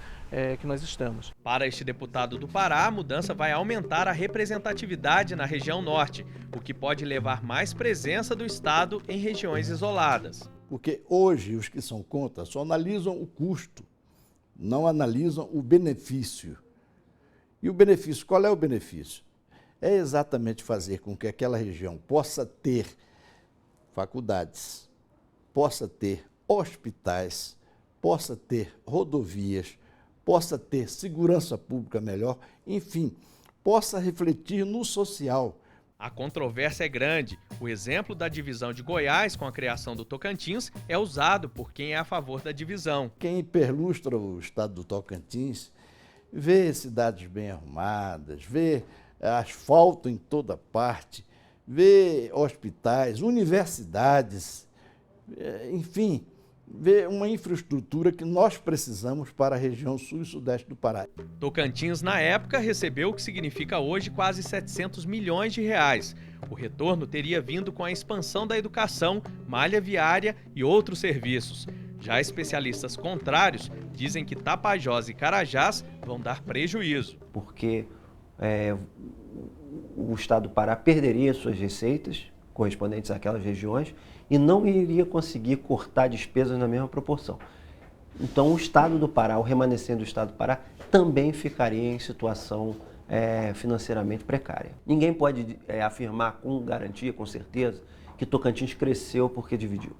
que nós estamos. Para este deputado do Pará, a mudança vai aumentar a representatividade na região norte, o que pode levar mais presença do estado em regiões isoladas. Porque hoje os que são contra só analisam o custo, não analisam o benefício. E o benefício, qual é o benefício? É exatamente fazer com que aquela região possa ter faculdades, possa ter hospitais, possa ter rodovias, possa ter segurança pública melhor, enfim, possa refletir no social. A controvérsia é grande. O exemplo da divisão de Goiás com a criação do Tocantins é usado por quem é a favor da divisão. Quem perlustra o estado do Tocantins vê cidades bem arrumadas, vê asfalto em toda parte, vê hospitais, universidades, enfim, vê uma infraestrutura que nós precisamos para a região sul e sudeste do Pará. Tocantins, na época, recebeu o que significa hoje quase 700 milhões de reais. O retorno teria vindo com a expansão da educação, malha viária e outros serviços. Já especialistas contrários dizem que Tapajós e Carajás vão dar prejuízo. Porque o estado do Pará perderia suas receitas correspondentes àquelas regiões e não iria conseguir cortar despesas na mesma proporção. Então o estado do Pará, o remanescente do estado do Pará, também ficaria em situação financeiramente precária. Ninguém pode afirmar com garantia, com certeza, que Tocantins cresceu porque dividiu.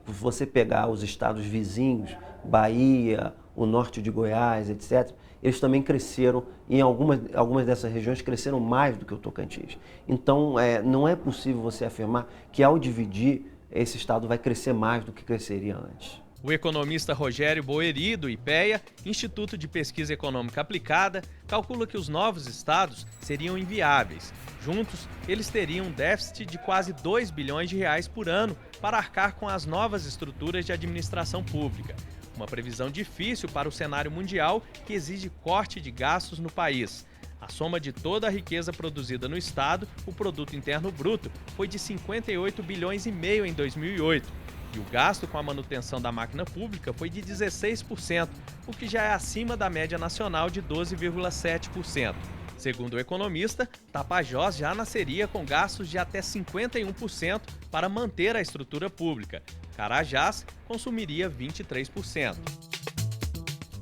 Você pegar os estados vizinhos, Bahia, o norte de Goiás, etc., eles também cresceram, e em algumas dessas regiões cresceram mais do que o Tocantins. Então, não é possível você afirmar que ao dividir, esse estado vai crescer mais do que cresceria antes. O economista Rogério Boeri, do IPEA, Instituto de Pesquisa Econômica Aplicada, calcula que os novos estados seriam inviáveis. Juntos, eles teriam um déficit de quase 2 bilhões de reais por ano para arcar com as novas estruturas de administração pública. Uma previsão difícil para o cenário mundial que exige corte de gastos no país. A soma de toda a riqueza produzida no estado, o produto interno bruto, foi de 58 bilhões e meio em 2008. E o gasto com a manutenção da máquina pública foi de 16%, o que já é acima da média nacional de 12,7%. Segundo o economista, Tapajós já nasceria com gastos de até 51% para manter a estrutura pública. Carajás consumiria 23%.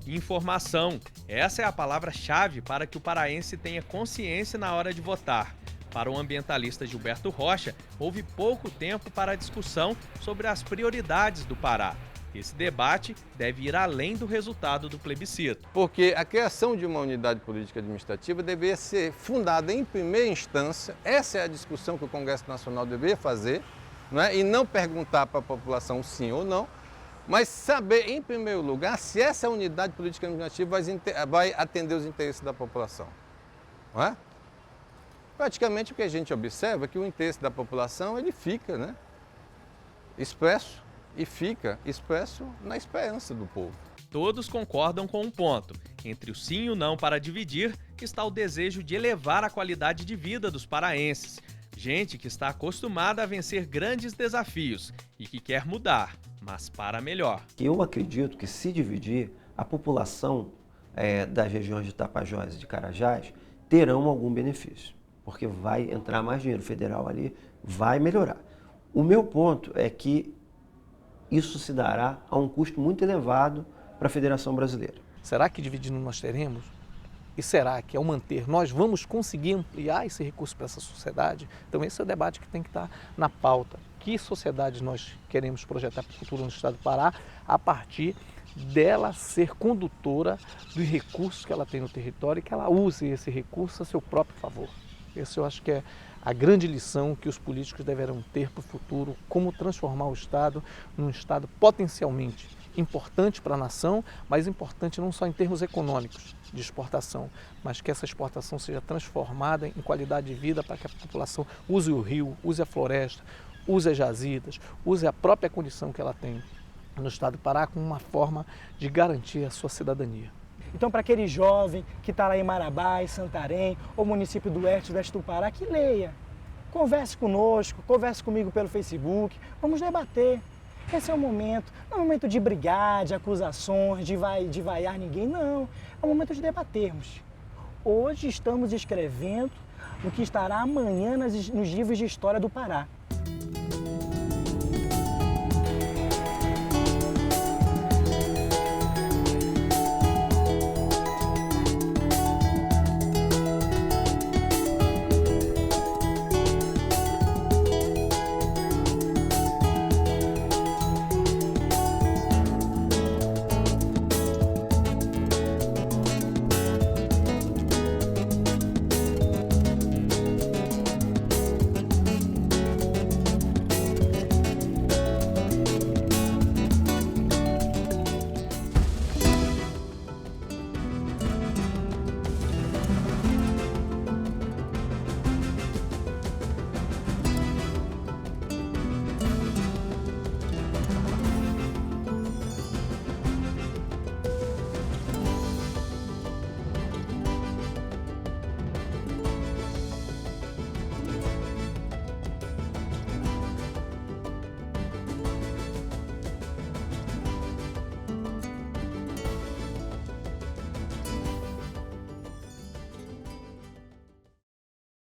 Informação. Essa é a palavra-chave para que o paraense tenha consciência na hora de votar. Para o ambientalista Gilberto Rocha, houve pouco tempo para a discussão sobre as prioridades do Pará. Esse debate deve ir além do resultado do plebiscito. Porque a criação de uma unidade política administrativa deveria ser fundada em primeira instância, essa é a discussão que o Congresso Nacional deveria fazer, não é? E não perguntar para a população sim ou não, mas saber, em primeiro lugar, se essa unidade política administrativa vai atender os interesses da população. Não é? Praticamente o que a gente observa é que o interesse da população ele fica, né, expresso e fica expresso na esperança do povo. Todos concordam com um ponto. Entre o sim e o não para dividir está o desejo de elevar a qualidade de vida dos paraenses. Gente que está acostumada a vencer grandes desafios e que quer mudar, mas para melhor. Eu acredito que se dividir, a população das regiões de Tapajós e de Carajás terão algum benefício, porque vai entrar mais dinheiro federal ali, vai melhorar. O meu ponto é que isso se dará a um custo muito elevado para a Federação Brasileira. Será que dividindo nós teremos? E será que ao manter nós vamos conseguir ampliar esse recurso para essa sociedade? Então esse é o debate que tem que estar na pauta. Que sociedade nós queremos projetar para o futuro no estado do Pará a partir dela ser condutora dos recursos que ela tem no território e que ela use esse recurso a seu próprio favor. Esse eu acho que é a grande lição que os políticos deverão ter para o futuro, como transformar o estado num estado potencialmente importante para a nação, mas importante não só em termos econômicos de exportação, mas que essa exportação seja transformada em qualidade de vida para que a população use o rio, use a floresta, use as jazidas, use a própria condição que ela tem no estado do Pará como uma forma de garantir a sua cidadania. Então, para aquele jovem que está lá em Marabá, em Santarém, ou município do Oeste do Pará, que leia, converse conosco, converse comigo pelo Facebook, vamos debater. Esse é o momento, não é um momento de brigar, de acusações, de vaiar ninguém, não. É o momento de debatermos. Hoje estamos escrevendo o que estará amanhã nos livros de história do Pará.